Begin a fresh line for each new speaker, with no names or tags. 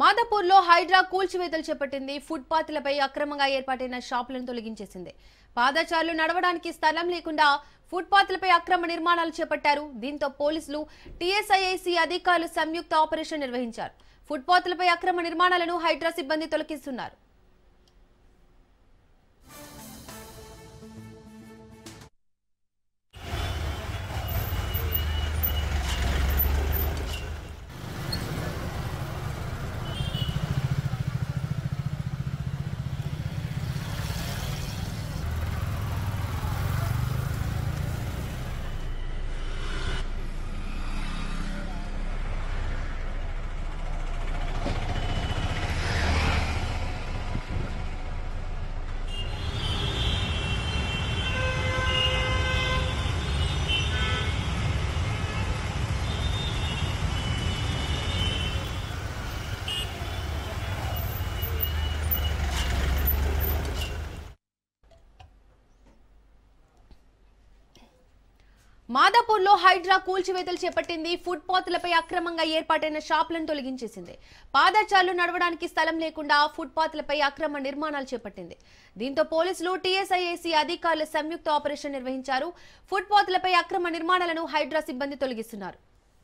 మాదాపూర్లో హైడ్రా కూల్చివేతలు చేపట్టింది. ఫుట్పాత్లపై అక్రమంగా ఏర్పాటైన షాపులను తొలగించేసింది. పాదచారులు నడవడానికి స్థలం లేకుండా ఫుట్పాత్లపై అక్రమ నిర్మాణాలు చేపట్టారు. దీంతో పోలీసులు, టీఎస్ఐఐసి అధికారులు సంయుక్త ఆపరేషన్ నిర్వహించారు. ఫుట్పాత్లపై అక్రమ నిర్మాణాలను హైడ్రా సిబ్బంది తొలగిస్తున్నారు. మాదాపూర్లో హైడ్రా కూల్చివేతలు చేపట్టింది. ఫుట్పాత్లపై అక్రమంగా ఏర్పాటైన షాపులను తొలగించేసింది. పాదచారులు నడవడానికి స్థలం లేకుండా ఫుట్పాత్లపై అక్రమ నిర్మాణాలు చేపట్టింది. దీంతో పోలీసులు, టీఎస్ఐఐసి అధికారులు సంయుక్త ఆపరేషన్ నిర్వహించారు. ఫుట్పాత్లపై అక్రమ నిర్మాణాలను హైడ్రా సిబ్బంది తొలగిస్తున్నారు.